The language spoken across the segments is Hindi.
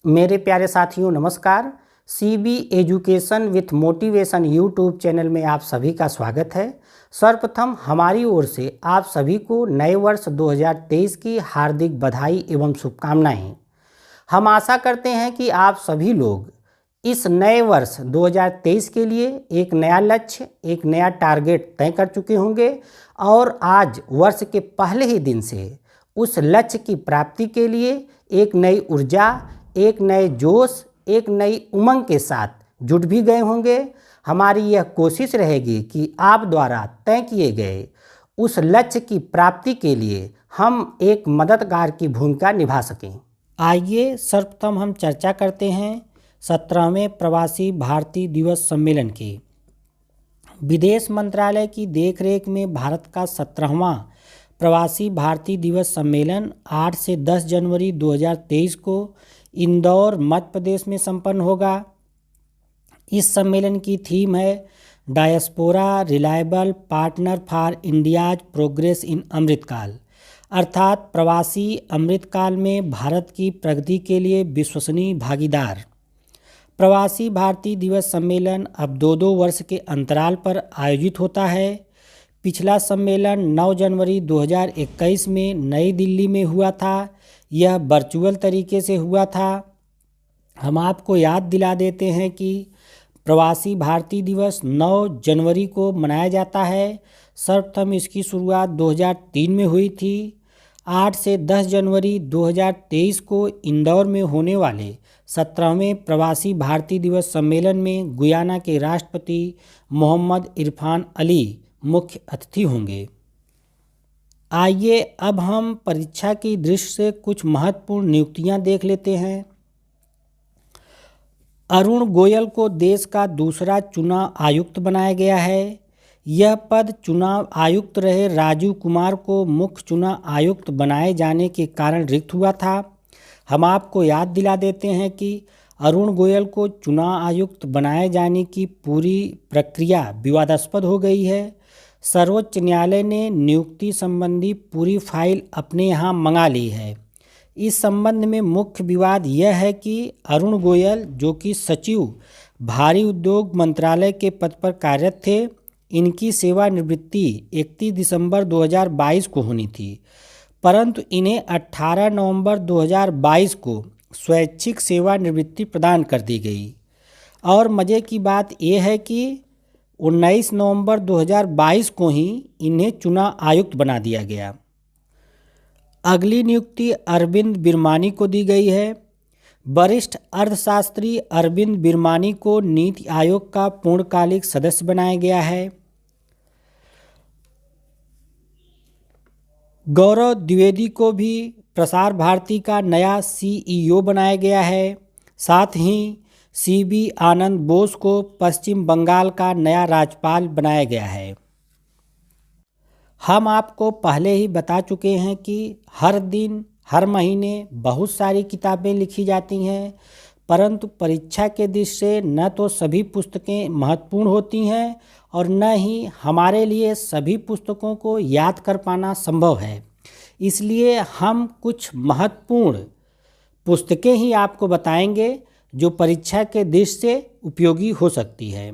मेरे प्यारे साथियों नमस्कार। CB education with motivation YouTube channel में आप सभी का स्वागत है। सर्वप्रथम हमारी ओर से आप सभी को नए वर्ष 2023 की हार्दिक बधाई एवं शुभकामनाएं। हम आशा करते हैं कि आप सभी लोग इस नए वर्ष 2023 के लिए एक नया लक्ष्य, एक नया टारगेट तय कर चुके होंगे और आज वर्ष के पहले ही दिन से उस लक्ष्य की प्राप्ति के लिए एक नई ऊर्जा, एक नए जोश, एक नई उमंग के साथ जुट भी गए होंगे। हमारी यह कोशिश रहेगी कि आप द्वारा तय किए गए उस लक्ष्य की प्राप्ति के लिए हम एक मददगार की भूमिका निभा सकें। आइए सर्वप्रथम हम चर्चा करते हैं 17वें प्रवासी भारतीय दिवस सम्मेलन की। विदेश मंत्रालय की देखरेख में भारत का 17वां प्रवासी भारतीय दिवस सम्मेलन 8 से 10 जनवरी 2023 को इंदौर मध्य प्रदेश में संपन्न होगा। इस सम्मेलन की थीम है diaspora reliable partner for India's progress in Amritkaal, अर्थात प्रवासी अमृतकाल में भारत की प्रगति के लिए विश्वसनीय भागीदार। प्रवासी भारतीय दिवस सम्मेलन अब 2-2 वर्ष के अंतराल पर आयोजित होता है। पिछला सम्मेलन 9 जनवरी 2021 में नई दिल्ली में हुआ था। यह वर्चुअल तरीके से हुआ था। हम आपको याद दिला देते हैं कि प्रवासी भारतीय दिवस 9 जनवरी को मनाया जाता है। सर्वप्रथम इसकी शुरुआत 2003 में हुई थी। 8 से 10 जनवरी 2023 को इंदौर में होने वाले 17वें प्रवासी भारतीय दिवस सम्मेलन में गुयाना के राष्ट्रपति मोहम्मद इरफान अली मुख्य अतिथि होंगे। आइए अब हम परीक्षा की दृष्टि से कुछ महत्वपूर्ण नियुक्तियां देख लेते हैं। अरुण गोयल को देश का दूसरा चुनाव आयुक्त बनाया गया है। यह पद चुनाव आयुक्त रहे राजीव कुमार को मुख्य चुनाव आयुक्त बनाए जाने के कारण रिक्त हुआ था। हम आपको याद दिला देते हैं कि अरुण गोयल को चुनाव आयुक्त बनाए जाने की पूरी प्रक्रिया विवादास्पद हो गई है। सर्वोच्च न्यायालय ने नियुक्ति संबंधी पूरी फाइल अपने यहाँ मंगा ली है। इस संबंध में मुख्य विवाद यह है कि अरुण गोयल, जो कि सचिव भारी उद्योग मंत्रालय के पद पर कार्यरत थे, इनकी सेवानिवृत्ति 31 दिसंबर 2022 को होनी थी, परंतु इन्हें 18 नवंबर 2022 को स्वैच्छिक सेवानिवृत्ति प्रदान कर दी गई। और मज़े की बात यह है कि 19 नवंबर 2022 को ही इन्हें चुनाव आयुक्त बना दिया गया। अगली नियुक्ति अरविंद बिरमानी को दी गई है। वरिष्ठ अर्थशास्त्री अरविंद बिरमानी को नीति आयोग का पूर्णकालिक सदस्य बनाया गया है। गौरव द्विवेदी को भी प्रसार भारती का नया CEO बनाया गया है। साथ ही CB आनंद बोस को पश्चिम बंगाल का नया राज्यपाल बनाया गया है। हम आपको पहले ही बता चुके हैं कि हर दिन हर महीने बहुत सारी किताबें लिखी जाती हैं, परंतु परीक्षा के दृष्टि से न तो सभी पुस्तकें महत्वपूर्ण होती हैं और न ही हमारे लिए सभी पुस्तकों को याद कर पाना संभव है। इसलिए हम कुछ महत्वपूर्ण पुस्तकें ही आपको बताएंगे जो परीक्षा के दृष्टि से उपयोगी हो सकती है।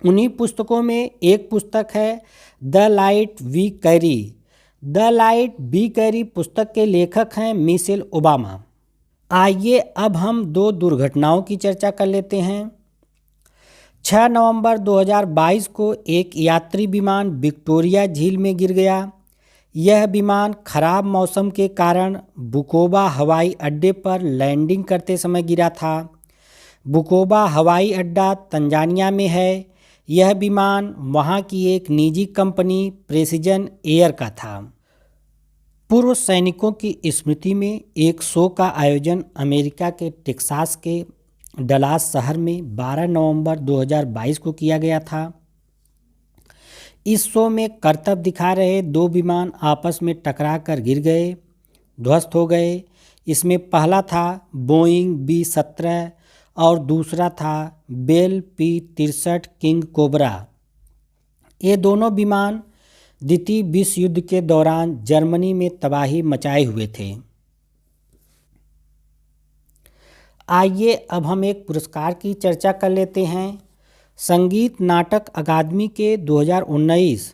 उन्हीं पुस्तकों में एक पुस्तक है The Light We Carry. The Light We Carry पुस्तक के लेखक हैं मिशेल ओबामा। आइए अब हम 2 दुर्घटनाओं की चर्चा कर लेते हैं। 6 नवंबर 2022 को एक यात्री विमान विक्टोरिया झील में गिर गया। यह विमान खराब मौसम के कारण बुकोबा हवाई अड्डे पर लैंडिंग करते समय गिरा था। बुकोबा हवाई अड्डा तंजानिया में है। यह विमान वहां की एक निजी कंपनी प्रेसिजन एयर का था। पूर्व सैनिकों की स्मृति में एक शो का आयोजन अमेरिका के टेक्सास के डलास शहर में 12 नवंबर 2022 को किया गया था। इस शो में करतब दिखा रहे 2 विमान आपस में टकराकर गिर गए, ध्वस्त हो गए। इसमें पहला था बोइंग B-17 और दूसरा था बेल P-63 किंग कोबरा। ये दोनों विमान द्वितीय विश्व युद्ध के दौरान जर्मनी में तबाही मचाए हुए थे। आइए अब हम एक पुरस्कार की चर्चा कर लेते हैं। संगीत नाटक अकादमी के 2019,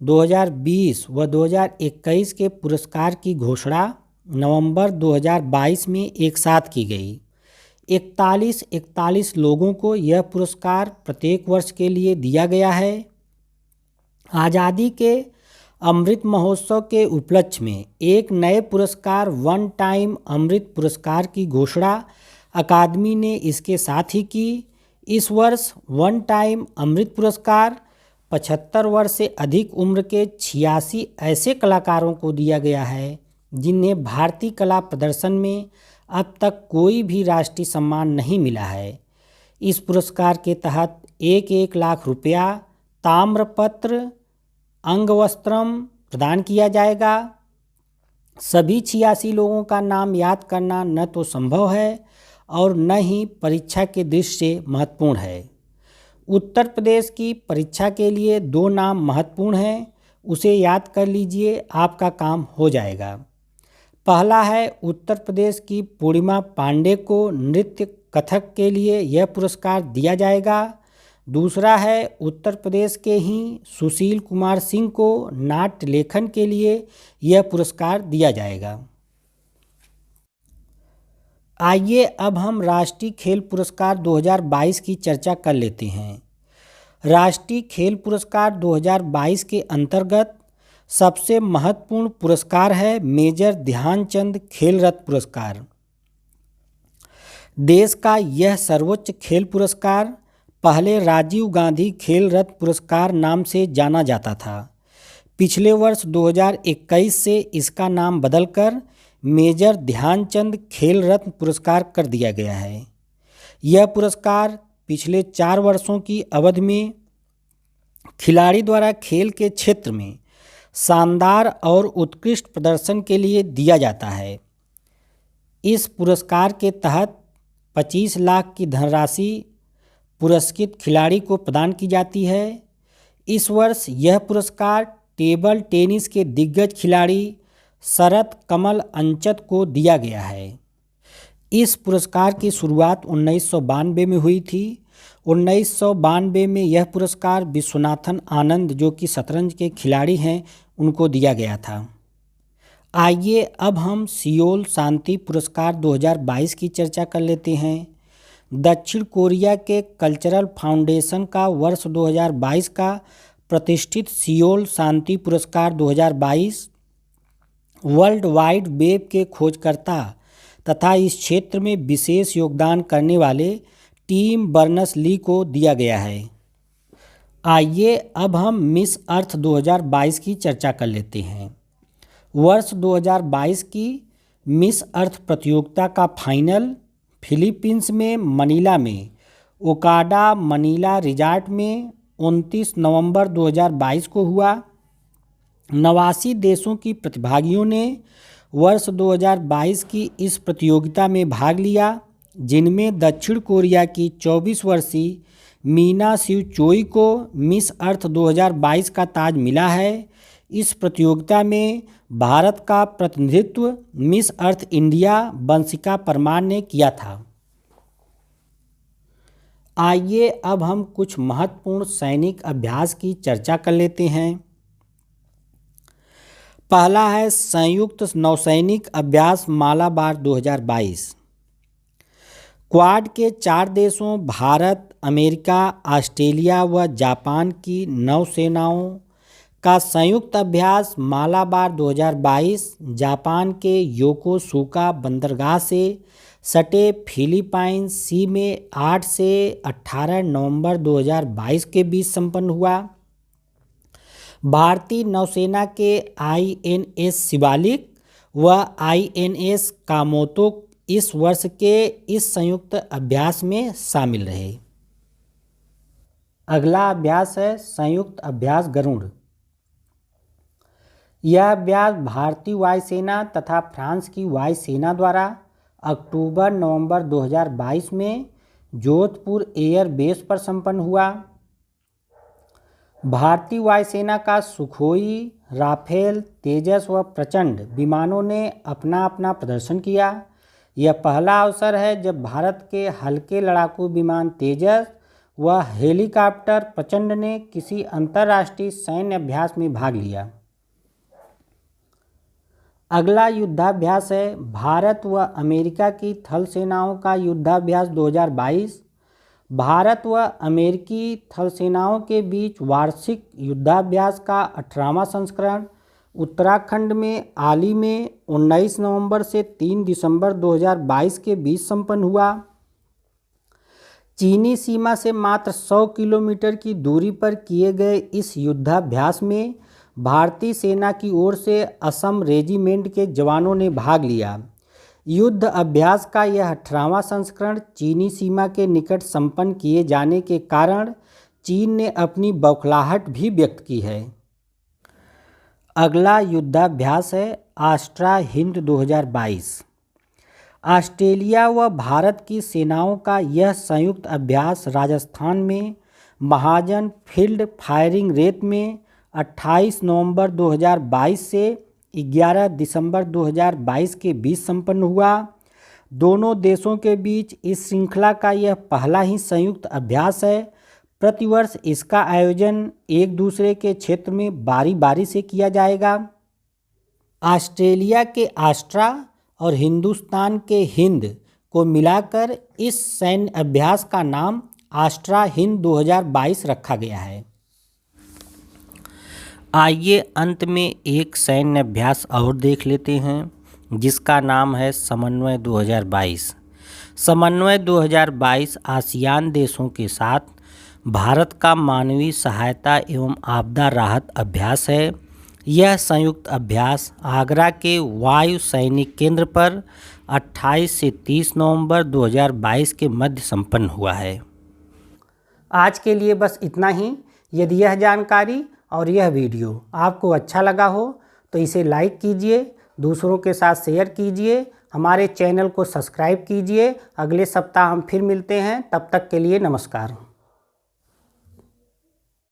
2020 व 2021 के पुरस्कार की घोषणा नवंबर 2022 में एक साथ की गई। 41 लोगों को यह पुरस्कार प्रत्येक वर्ष के लिए दिया गया है। आज़ादी के अमृत महोत्सव के उपलक्ष्य में एक नए पुरस्कार वन टाइम अमृत पुरस्कार की घोषणा अकादमी ने इसके साथ ही की। इस वर्ष वन टाइम अमृत पुरस्कार 75 वर्ष से अधिक उम्र के 86 ऐसे कलाकारों को दिया गया है जिन्हें भारतीय कला प्रदर्शन में अब तक कोई भी राष्ट्रीय सम्मान नहीं मिला है। इस पुरस्कार के तहत 1 लाख रुपया, ताम्रपत्र, अंगवस्त्रम प्रदान किया जाएगा। सभी 86 लोगों का नाम याद करना न तो संभव है और न ही परीक्षा के दृष्टि से महत्वपूर्ण है। उत्तर प्रदेश की परीक्षा के लिए 2 नाम महत्वपूर्ण हैं, उसे याद कर लीजिए, आपका काम हो जाएगा। पहला है उत्तर प्रदेश की पूर्णिमा पांडे को नृत्य कथक के लिए यह पुरस्कार दिया जाएगा। दूसरा है उत्तर प्रदेश के ही सुशील कुमार सिंह को नाट्य लेखन के लिए यह पुरस्कार दिया जाएगा। आइए अब हम राष्ट्रीय खेल पुरस्कार 2022 की चर्चा कर लेते हैं। राष्ट्रीय खेल पुरस्कार 2022 के अंतर्गत सबसे महत्वपूर्ण पुरस्कार है मेजर ध्यानचंद खेल रत्न पुरस्कार। देश का यह सर्वोच्च खेल पुरस्कार पहले राजीव गांधी खेल रत्न पुरस्कार नाम से जाना जाता था। पिछले वर्ष 2021 से इसका नाम बदलकर मेजर ध्यानचंद खेल रत्न पुरस्कार कर दिया गया है। यह पुरस्कार पिछले 4 वर्षों की अवधि में खिलाड़ी द्वारा खेल के क्षेत्र में शानदार और उत्कृष्ट प्रदर्शन के लिए दिया जाता है। इस पुरस्कार के तहत 25 लाख की धनराशि पुरस्कृत खिलाड़ी को प्रदान की जाती है। इस वर्ष यह पुरस्कार टेबल टेनिस के दिग्गज खिलाड़ी शरत कमल अंचत को दिया गया है। इस पुरस्कार की शुरुआत 1992 में हुई थी। 1992 में यह पुरस्कार विश्वनाथन आनंद, जो कि शतरंज के खिलाड़ी हैं, उनको दिया गया था। आइए अब हम सियोल शांति पुरस्कार 2022 की चर्चा कर लेते हैं। दक्षिण कोरिया के कल्चरल फाउंडेशन का वर्ष 2022 का प्रतिष्ठित सियोल शांति पुरस्कार 2022 वर्ल्ड वाइड वेब के खोजकर्ता तथा इस क्षेत्र में विशेष योगदान करने वाले टिम बर्नर्स-ली को दिया गया है। आइए अब हम मिस अर्थ 2022 की चर्चा कर लेते हैं। वर्ष 2022 की मिस अर्थ प्रतियोगिता का फाइनल फिलीपींस में मनीला में ओकाडा मनीला रिजॉर्ट में 29 नवंबर 2022 को हुआ। 89 देशों की प्रतिभागियों ने वर्ष 2022 की इस प्रतियोगिता में भाग लिया, जिनमें दक्षिण कोरिया की 24 वर्षीय मीना सिव चोई को मिस अर्थ 2022 का ताज मिला है। इस प्रतियोगिता में भारत का प्रतिनिधित्व Miss Earth India Vanshika Parmar ने किया था। आइए अब हम कुछ महत्वपूर्ण सैनिक अभ्यास की चर्चा कर लेते हैं। पहला है संयुक्त नौसैनिक अभ्यास मालाबार 2022। क्वाड के 4 देशों भारत, अमेरिका, ऑस्ट्रेलिया व जापान की नौसेनाओं का संयुक्त अभ्यास मालाबार 2022 जापान के योकोसुका बंदरगाह से सटे फिलीपाइन सी में 8 से 18 नवंबर 2022 के बीच संपन्न हुआ। भारतीय नौसेना के INS शिवालिक व INS कामोतो इस वर्ष के इस संयुक्त अभ्यास में शामिल रहे। अगला अभ्यास है संयुक्त अभ्यास गरुड़। यह अभ्यास भारतीय वायुसेना तथा फ्रांस की वायुसेना द्वारा अक्टूबर-नवंबर 2022 में जोधपुर एयर बेस पर संपन्न हुआ। भारतीय वायुसेना का सुखोई, राफेल, तेजस व प्रचंड विमानों ने अपना अपना प्रदर्शन किया। यह पहला अवसर है जब भारत के हल्के लड़ाकू विमान तेजस व हेलीकॉप्टर प्रचंड ने किसी अंतर्राष्ट्रीय सैन्य अभ्यास में भाग लिया। अगला युद्धाभ्यास है भारत व अमेरिका की थल सेनाओं का युद्धाभ्यास 2022। भारत व अमेरिकी थल सेनाओं के बीच वार्षिक युद्धाभ्यास का 18वां संस्करण उत्तराखंड में आली में 19 नवंबर से 3 दिसंबर 2022 के बीच संपन्न हुआ। चीनी सीमा से मात्र 100 किलोमीटर की दूरी पर किए गए इस युद्धाभ्यास में भारतीय सेना की ओर से असम रेजिमेंट के जवानों ने भाग लिया। युद्ध अभ्यास का यह 18वां संस्करण चीनी सीमा के निकट संपन्न किए जाने के कारण चीन ने अपनी बौखलाहट भी व्यक्त की है। अगला युद्धाभ्यास है आस्ट्रा हिंद 2022। ऑस्ट्रेलिया व भारत की सेनाओं का यह संयुक्त अभ्यास राजस्थान में महाजन फील्ड फायरिंग रेंज में 28 नवंबर 2022 से 11 दिसंबर 2022 के बीच संपन्न हुआ। दोनों देशों के बीच इस श्रृंखला का यह पहला ही संयुक्त अभ्यास है। प्रतिवर्ष इसका आयोजन एक दूसरे के क्षेत्र में बारी बारी से किया जाएगा। ऑस्ट्रेलिया के आस्ट्रा और हिंदुस्तान के हिंद को मिलाकर इस सैन्य अभ्यास का नाम आस्ट्रा हिंद 2022 रखा गया है। आइए अंत में एक सैन्य अभ्यास और देख लेते हैं जिसका नाम है समन्वय 2022। समन्वय 2022 आसियान देशों के साथ भारत का मानवीय सहायता एवं आपदा राहत अभ्यास है। यह संयुक्त अभ्यास आगरा के वायु सैनिक केंद्र पर 28 से 30 नवंबर 2022 के मध्य संपन्न हुआ है। आज के लिए बस इतना ही। यदि यह जानकारी और यह वीडियो आपको अच्छा लगा हो तो इसे लाइक कीजिए, दूसरों के साथ शेयर कीजिए, हमारे चैनल को सब्सक्राइब कीजिए। अगले सप्ताह हम फिर मिलते हैं, तब तक के लिए नमस्कार।